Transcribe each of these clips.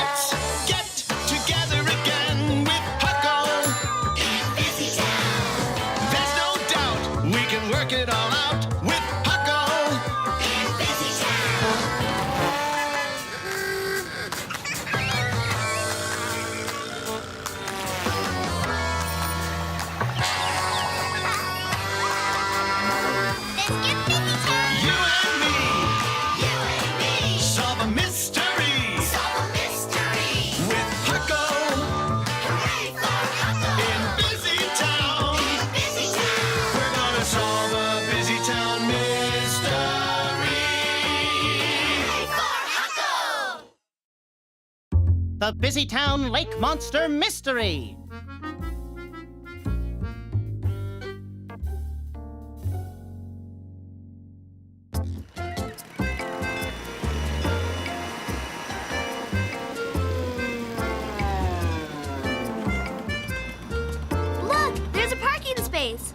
Let's get together again with Huckle in Busytown. There's no doubt we can work it all out with Huckle in Busytown. Let's get Busytown. You and me, solve a mystery. With Huckle Hurray for Huckle. in Busytown. We're gonna solve a Busytown mystery. Hurray for Huckle. The Busytown Lake Monster Mystery. Look, there's a parking space.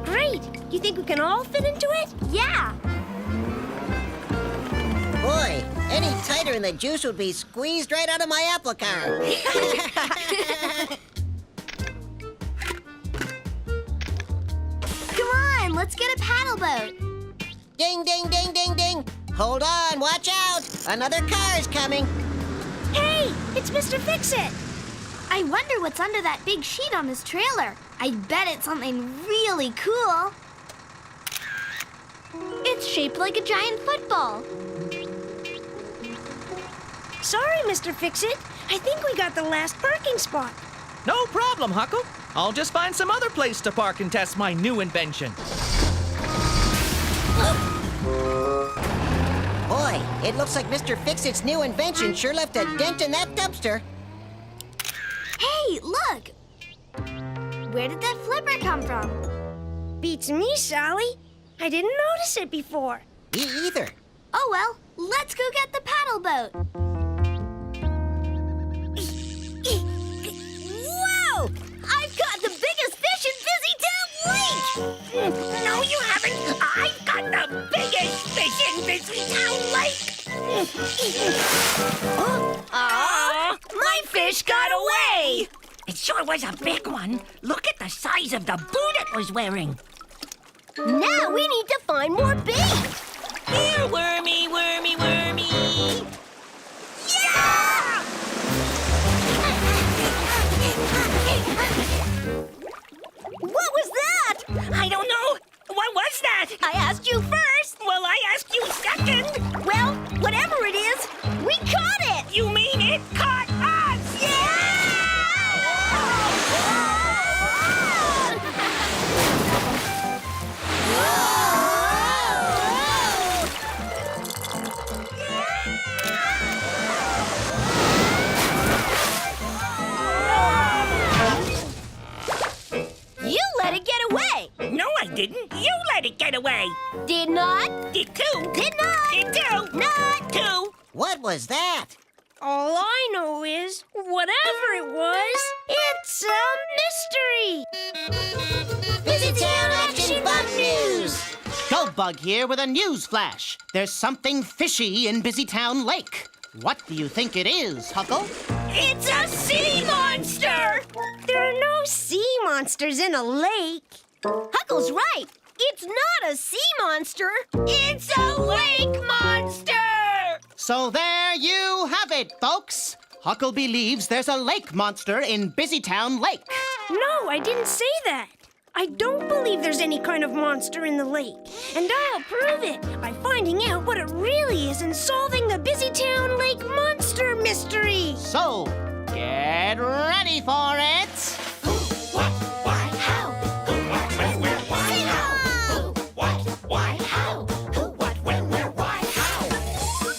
Great. You think we can all fit into it? Yeah. Boy, any tighter and the juice would be squeezed right out of my apple car. Come on, let's get a paddle boat. Ding, ding, ding, ding, ding. Hold on, watch out. Another car's coming. Hey, it's Mr. Fix-It. I wonder what's under that big sheet on his trailer. I bet it's something really cool. It's shaped like a giant football. Sorry, Mr. Fix-It. I think we got the last parking spot. No problem, Huckle. I'll just find some other place to park and test my new invention. Boy, it looks like Mr. Fix-It's new invention sure left a dent in that dumpster. Hey, look. Where did that flipper come from? Beats me, Sally. I didn't notice it before. Me either. Oh, well, let's go get the paddle boat. Whoa! I've got the biggest fish in Busytown Lake! No, you haven't. I've got the biggest fish in Busytown Lake. Aw, my fish got away! It sure was a big one. Look at the size of the boot it was wearing. Now we need to find more bait! Here, wormy, wormy, wormy. Yeah! What was that? I don't know. What was that? I asked you first. Well, I asked you second. Well, whatever it is, we caught it! You mean it caught us? You let it get away! No, I didn't. You let it get away. Did not. Did too. Did not. Did too. Not. Too. What was that? All I know is, whatever it was, it's a mystery. Busytown Action Bug News. Goldbug here with a news flash. There's something fishy in Busytown Lake. What do you think it is, Huckle? It's a sea monster. There are no sea monsters in a lake. Huckle's right. It's not a sea monster. It's a lake monster. So there you have it, folks. Huckle believes there's a lake monster in Busytown Lake. No, I didn't say that. I don't believe there's any kind of monster in the lake. And I'll prove it by finding out what it really is and solving the Busytown Lake Monster Mystery. So, get ready for it. What, why, how? Who, what, when, where, why, how? Who, what, why, how? Who, what, when, where, why, how?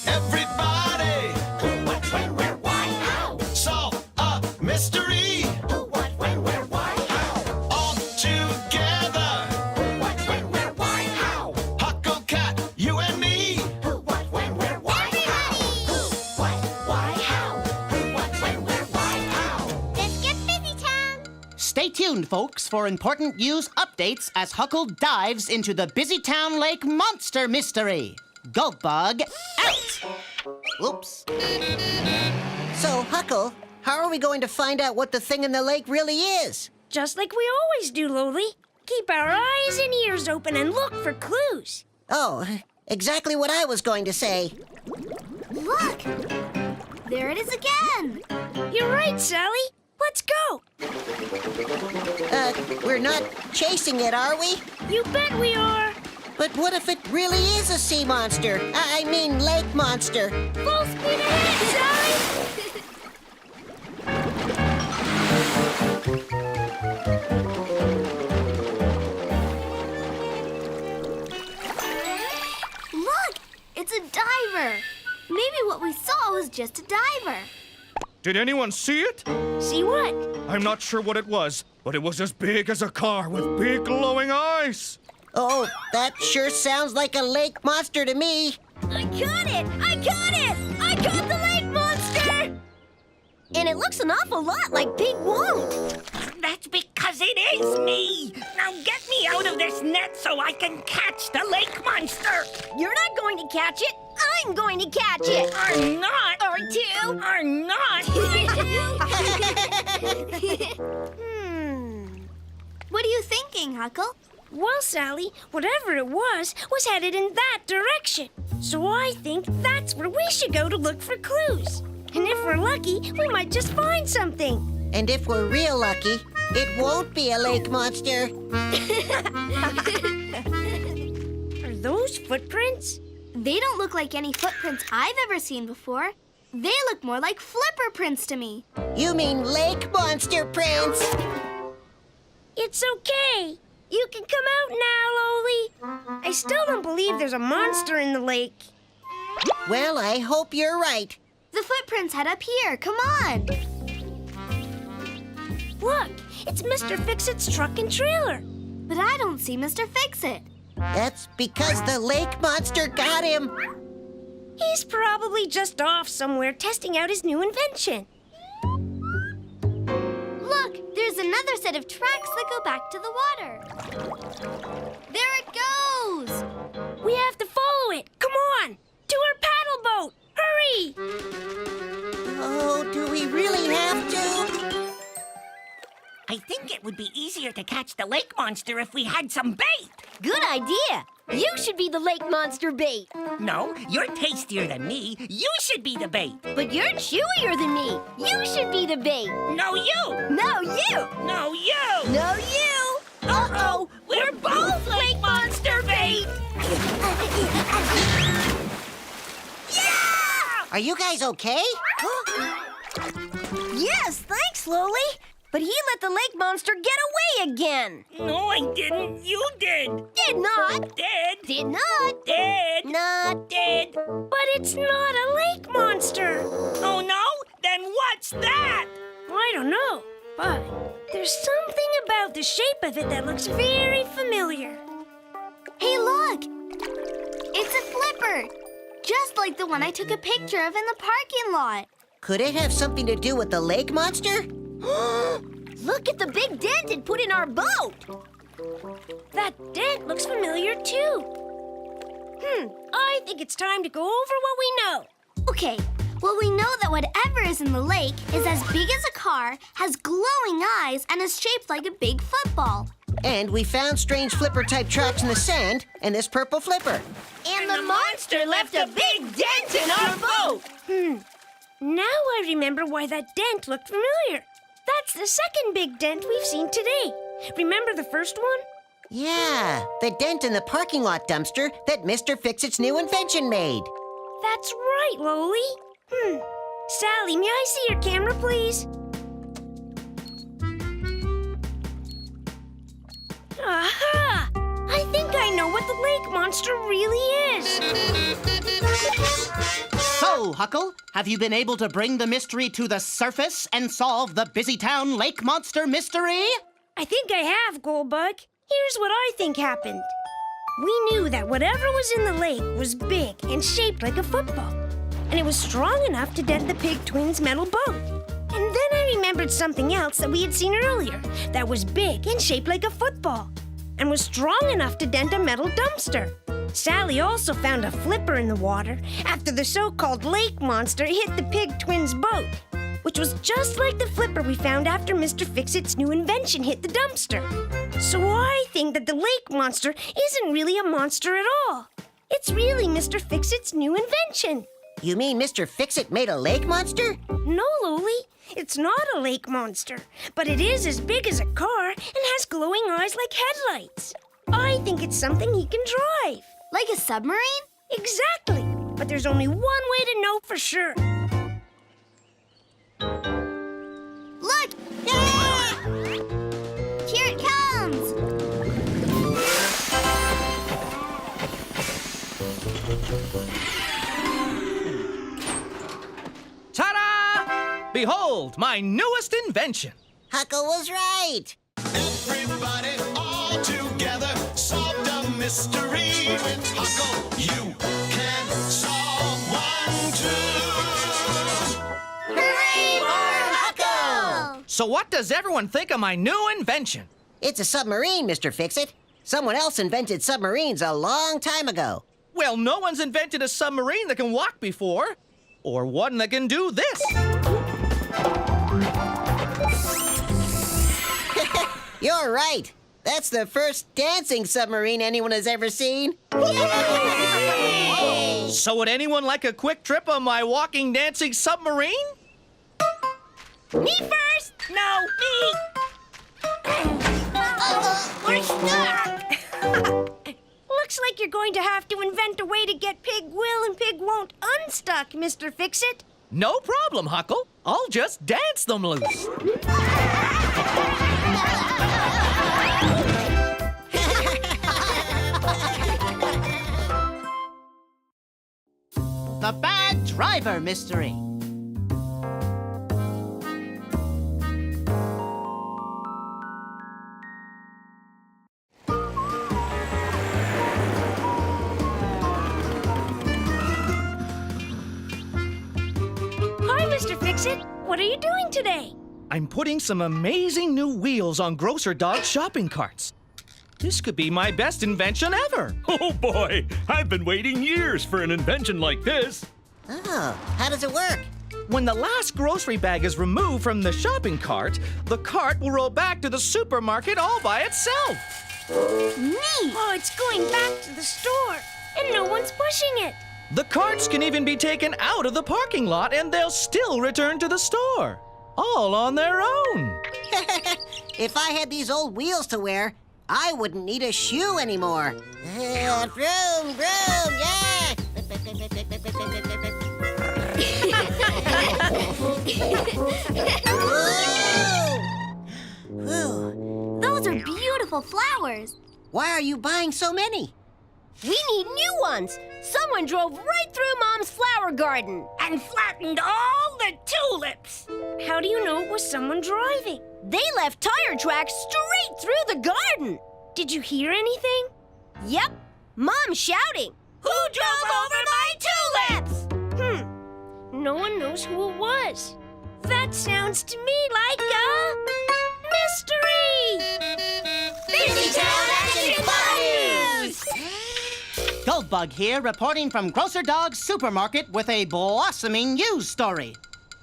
Everybody! Who, what, when, where, why, how? Solve a mystery! Who, what, when, where, why, how? All together! Who, what, when, where, why, how? Huckle Cat, you and me! Who, what, when, where, why, how? Who, what, why, how? Who, what, when, where, why, how? Let's get Busytown. Stay tuned, folks, for important news updates as Huckle dives into the Busytown Lake Monster Mystery. Goldbug out! Oops. So, Huckle, how are we going to find out what the thing in the lake really is? Just like we always do, Loli. Keep our eyes and ears open and look for clues. Oh, exactly what I was going to say. Look! There it is again! You're right, Sally. Let's go. We're not chasing it, are we? You bet we are. But what if it really is a sea monster? I mean, lake monster. Full speed ahead, Sally. Look! It's a diver! Maybe what we saw was just a diver. Did anyone see it? See what? I'm not sure what it was, but it was as big as a car with big glowing eyes. Oh, that sure sounds like a lake monster to me. I got it! I got it! I got the lake monster! And it looks an awful lot like Big Won't. That's because it is me. Now get me out of this net so I can catch the lake monster. You're not going to catch it. I'm going to catch it. Or not. Or two. Or not. What are you thinking, Huckle? Well, Sally, whatever it was headed in that direction. So I think that's where we should go to look for clues. And if we're lucky, we might just find something. And if we're real lucky, it won't be a lake monster. Are those footprints? They don't look like any footprints I've ever seen before. They look more like flipper prints to me. You mean lake monster prints? It's okay. You can come out now, Loli. I still don't believe there's a monster in the lake. Well, I hope you're right. The footprints head up here. Come on. Look, it's Mr. Fix-It's truck and trailer. But I don't see Mr. Fix-It. That's because the lake monster got him. He's probably just off somewhere testing out his new invention. Look, there's another set of tracks that go back to the water. There it goes! We have to follow it. Come on, to our paddle boat. Hurry! Oh, do we really have to? I think it would be easier to catch the lake monster if we had some bait. Good idea. You should be the lake monster bait. No, you're tastier than me. You should be the bait. But you're chewier than me. You should be the bait. No, you. No, you. No, you. No, you. Uh-oh, we're both lake monster bait. Yeah! Are you guys okay? Yes, thanks, Loli. But he let the lake monster get away again. No, I didn't. You did. Did not. Did. Did not. Did. Not. Did. But it's not a lake monster. Oh, no? Then what's that? I don't know, but there's something about the shape of it that looks very familiar. Hey, look. It's a flipper. Just like the one I took a picture of in the parking lot. Could it have something to do with the lake monster? Look at the big dent it put in our boat. That dent looks familiar, too. I think it's time to go over what we know. Okay, well, we know that whatever is in the lake is as big as a car, has glowing eyes, and is shaped like a big football. And we found strange flipper-type tracks in the sand and this purple flipper. And the monster left a big dent in our boat. Now I remember why that dent looked familiar. That's the second big dent we've seen today. Remember the first one? Yeah, the dent in the parking lot dumpster that Mr. Fix-It's new invention made. That's right, Loli. Sally, may I see your camera, please? Aha! I think I know what the lake monster really is. So, Huckle, have you been able to bring the mystery to the surface and solve the Busytown Lake monster mystery? I think I have, Goldbug. Here's what I think happened. We knew that whatever was in the lake was big and shaped like a football. And it was strong enough to dent the pig twins' metal boat. And then I remembered something else that we had seen earlier that was big and shaped like a football and was strong enough to dent a metal dumpster. Sally also found a flipper in the water after the so-called lake monster hit the pig twins' boat. which was just like the flipper we found after Mr. Fix-It's new invention hit the dumpster. So I think that the lake monster isn't really a monster at all. It's really Mr. Fix-It's new invention. You mean Mr. Fix-It made a lake monster? No, Luli, it's not a lake monster, but it is as big as a car and has glowing eyes like headlights. I think it's something he can drive. Like a submarine? Exactly, but there's only one way to know for sure. Look! Ah! Here it comes! Ta-da! Behold, my newest invention. Huckle was right. Everybody all together solved a mystery. With Huckle, you can solve one too. Hooray for Huckle! So what does everyone think of my new invention? It's a submarine, Mr. Fix-It. Someone else invented submarines a long time ago. Well, no one's invented a submarine that can walk before. Or one that can do this. You're right. That's the first dancing submarine anyone has ever seen. So would anyone like a quick trip on my walking, dancing submarine? Me first! No, me! We're stuck! Looks like you're going to have to invent a way to get Pig will and Pig won't unstuck, Mr. Fix-It. No problem, Huckle. I'll just dance them loose. The Bad Driver Mystery. Hi, Mr. Fix-It. What are you doing today? I'm putting some amazing new wheels on Grocer Dog's shopping carts. This could be my best invention ever. Oh boy, I've been waiting years for an invention like this. Oh, how does it work? When the last grocery bag is removed from the shopping cart, the cart will roll back to the supermarket all by itself. Neat! Oh, it's going back to the store, and no one's pushing it. The carts can even be taken out of the parking lot and they'll still return to the store. All on their own. If I had these old wheels to wear, I wouldn't need a shoe anymore. Vroom, vroom, yeah! Whoa! Those are beautiful flowers. Why are you buying so many? We need new ones. Someone drove right through Mom's flower garden. And flattened all the tulips. How do you know it was someone driving? They left tire tracks straight through the garden. Did you hear anything? Yep, Mom's shouting. Who drove over my tulips? No one knows who it was. That sounds to me like a mystery! Busytown Action News! Goldbug here, reporting from Grocer Dog's supermarket with a blossoming news story.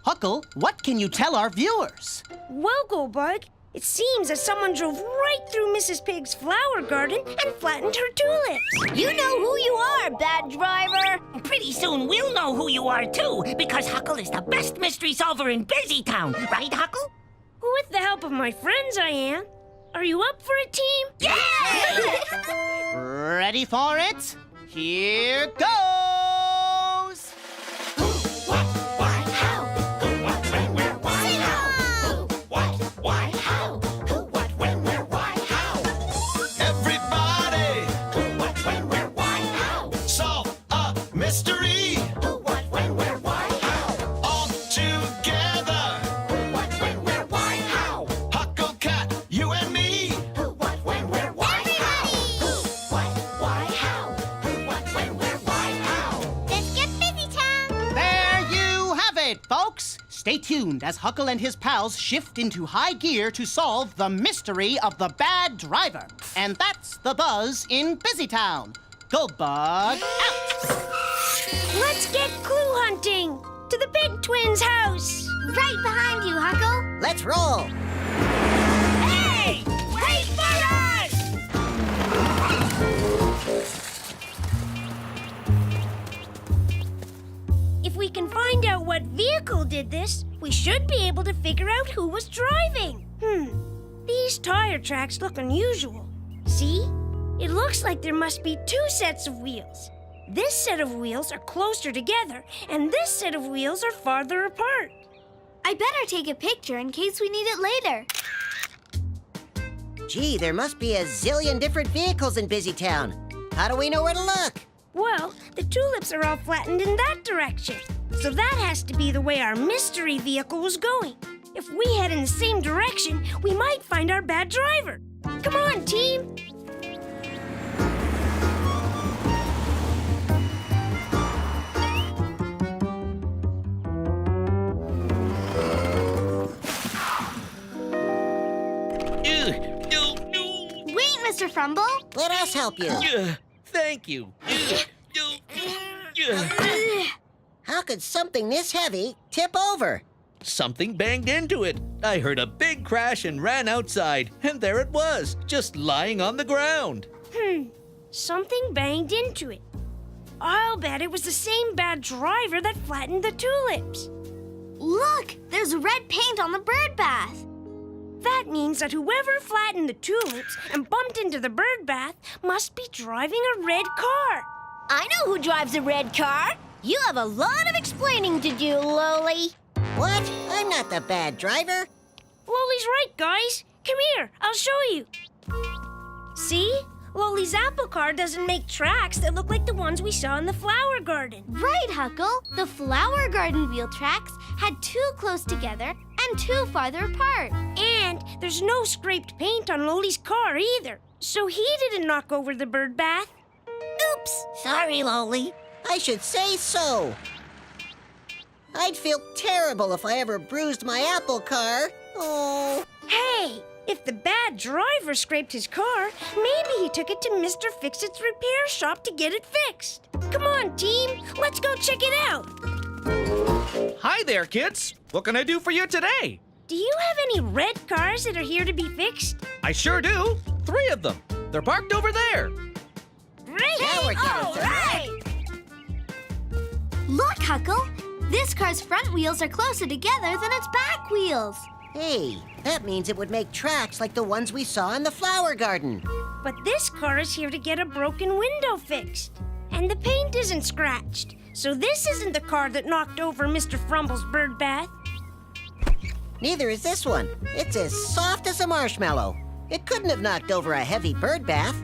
Huckle, what can you tell our viewers? Well, Goldbug, it seems that someone drove right through Mrs. Pig's flower garden and flattened her tulips. You know who you are, bad driver. Pretty soon we'll know who you are too, because Huckle is the best mystery solver in Busytown, right, Huckle? With the help of my friends, I am. Are you up for a team? Yeah! Ready for it? Here goes! Who, what, why, how? Who, what, when, where, why, how? Who, what, why, how? Who, what, when, where, why, how? Everybody! Who, what, when, where, why, how? Solve a mystery! Who, what, when, where, why, how? All together! Who, what, when, where, why, how? Huckle Cat, you and me! Who, what, when, where, why, how? Who, what, why, how? Who, what, when, where, why, how? Let's get Busytown! There you have it, folks. Stay tuned as Huckle and his pals shift into high gear to solve the mystery of the bad driver. And that's the buzz in Busytown. Goldbug out! Let's get clue hunting. to the Big Twins' house. Right behind you, Huckle. Let's roll. Hey! Wait for us! If we can find out what vehicle did this, we should be able to figure out who was driving. These tire tracks look unusual. See? It looks like there must be two sets of wheels. This set of wheels are closer together, and this set of wheels are farther apart. I better take a picture in case we need it later. Gee, there must be a zillion different vehicles in Busytown. How do we know where to look? Well, the tulips are all flattened in that direction. So that has to be the way our mystery vehicle was going. If we head in the same direction, we might find our bad driver. Come on, team! Wait, Mr. Frumble. Let us help you. Thank you. How could something this heavy tip over? Something banged into it. I heard a big crash and ran outside, and there it was, just lying on the ground. Something banged into it. I'll bet it was the same bad driver that flattened the tulips. Look, there's red paint on the bird bath. That means that whoever flattened the tulips and bumped into the bird bath must be driving a red car. I know who drives a red car. You have a lot of explaining to do, Loli. What? I'm not the bad driver. Loli's right, guys. Come here, I'll show you. See? Loli's apple car doesn't make tracks that look like the ones we saw in the flower garden. Right, Huckle. The flower garden wheel tracks had two close together and two farther apart. And there's no scraped paint on Loli's car either. So he didn't knock over the bird bath. Oops. Sorry, Loli. I should say so. I'd feel terrible if I ever bruised my apple car. Oh. Hey, if the bad driver scraped his car, maybe he took it to Mr. Fix-It's repair shop to get it fixed. Come on, team. Let's go check it out. Hi there, kids. What can I do for you today? Do you have any red cars that are here to be fixed? I sure do. 3 of them. They're parked over there. Great! Now we're getting All somewhere. right! Look, Huckle. This car's front wheels are closer together than its back wheels. Hey, that means it would make tracks like the ones we saw in the flower garden. But this car is here to get a broken window fixed. And the paint isn't scratched. So this isn't the car that knocked over Mr. Frumble's bird bath. Neither is this one. It's as soft as a marshmallow. It couldn't have knocked over a heavy bird bath.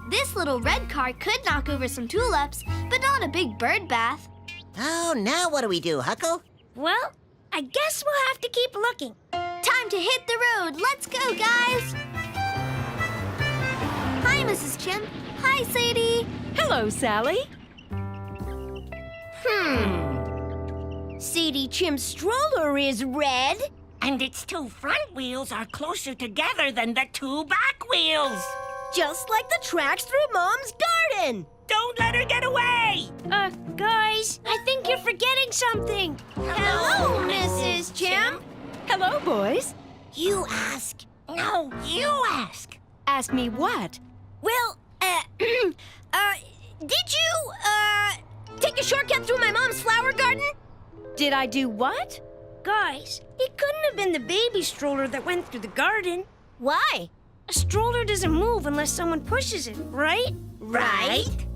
This little red car could knock over some tulips, but not a big bird bath. Oh, now what do we do, Huckle? Well, I guess we'll have to keep looking. Time to hit the road. Let's go, guys. Hi, Mrs. Chimp. Hi, Sadie. Hello, Sally. Sadie Chimp's stroller is red. And its 2 front wheels are closer together than the 2 back wheels. Just like the tracks through Mom's garden. Don't let her get away! Guys, I think you're forgetting something. Hello, Mrs. Chimp. Hello, boys. You ask. No, you ask. Ask me what? Well, Did you, take a shortcut through my mom's flower garden? Did I do what? Guys, it couldn't have been the baby stroller that went through the garden. Why? A stroller doesn't move unless someone pushes it, right? Right?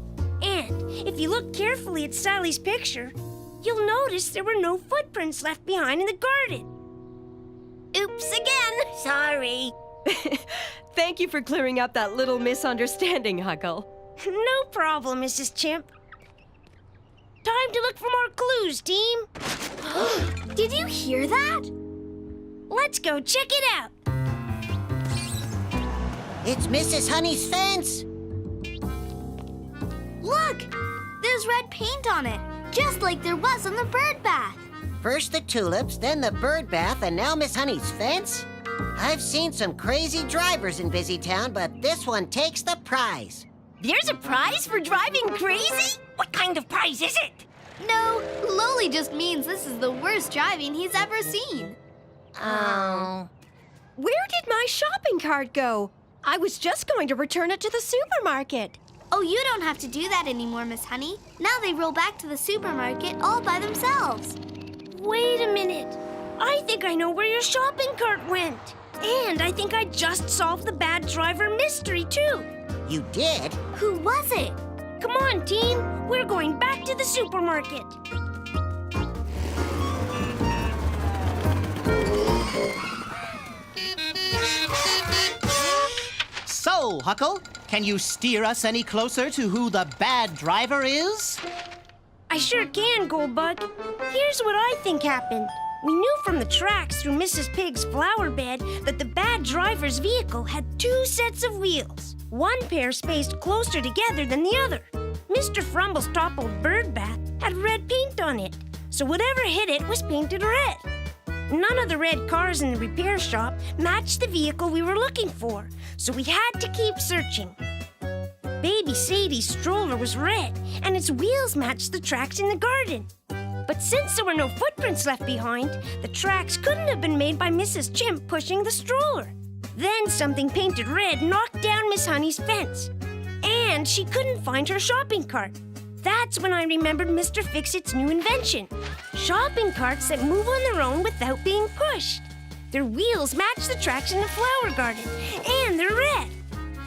And if you look carefully at Sally's picture, you'll notice there were no footprints left behind in the garden. Oops again. Sorry. Thank you for clearing up that little misunderstanding, Huckle. No problem, Mrs. Chimp. Time to look for more clues, team. did you hear that? Let's go check it out. It's Mrs. Honey's fence. Look, there's red paint on it, just like there was on the bird bath. First the tulips, then the bird bath, and now Miss Honey's fence? I've seen some crazy drivers in Busytown, but this one takes the prize. There's a prize for driving crazy? What kind of prize is it? No, Loli just means this is the worst driving he's ever seen. Oh. Where did my shopping cart go? I was just going to return it to the supermarket. Oh, you don't have to do that anymore, Miss Honey. Now they roll back to the supermarket all by themselves. Wait a minute. I think I know where your shopping cart went. And I think I just solved the bad driver mystery, too. You did? Who was it? Come on, team. We're going back to the supermarket. So, Huckle, can you steer us any closer to who the bad driver is? I sure can, Goldbug. Here's what I think happened. We knew from the tracks through Mrs. Pig's flower bed that the bad driver's vehicle had 2 sets of wheels. One pair spaced closer together than the other. Mr. Frumble's toppled bird bath had red paint on it, so whatever hit it was painted red. None of the red cars in the repair shop matched the vehicle we were looking for, so we had to keep searching. Baby Sadie's stroller was red, and its wheels matched the tracks in the garden. But since there were no footprints left behind, the tracks couldn't have been made by Mrs. Chimp pushing the stroller. Then something painted red knocked down Miss Honey's fence, and she couldn't find her shopping cart. That's when I remembered Mr. Fix-It's new invention. Shopping carts that move on their own without being pushed. Their wheels match the tracks in the flower garden, and they're red.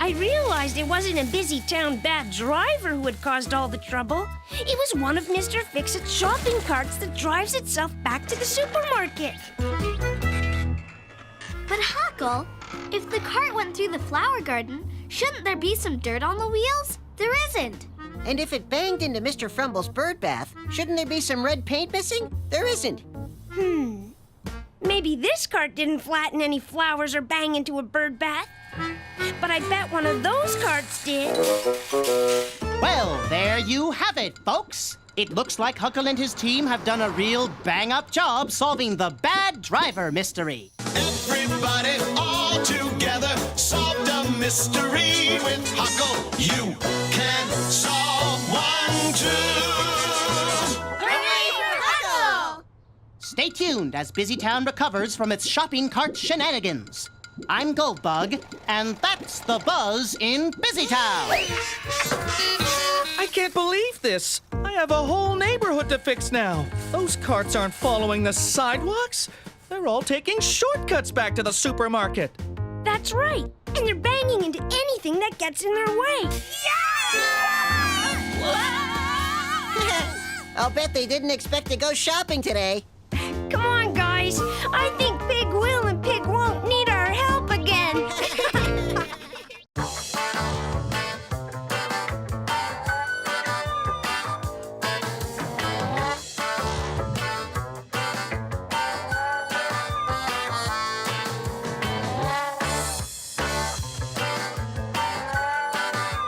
I realized it wasn't a Busytown bad driver who had caused all the trouble. It was one of Mr. Fix-It's shopping carts that drives itself back to the supermarket. But Huckle, if the cart went through the flower garden, shouldn't there be some dirt on the wheels? There isn't. And if it banged into Mr. Frumble's bird bath, shouldn't there be some red paint missing? There isn't. Maybe this cart didn't flatten any flowers or bang into a bird bath. But I bet one of those carts did. Well, there you have it, folks. It looks like Huckle and his team have done a real bang-up job solving the bad driver mystery. Everybody all together solved a mystery with Huckle. You can solve one too. Hooray for Huckle! Stay tuned as Busytown recovers from its shopping cart shenanigans. I'm Goldbug, and that's the buzz in Busytown. I can't believe this. I have a whole neighborhood to fix now. Those carts aren't following the sidewalks. They're all taking shortcuts back to the supermarket. That's right. And they're banging into anything that gets in their way. I'll bet they didn't expect to go shopping today. Come on, guys. I think Pig will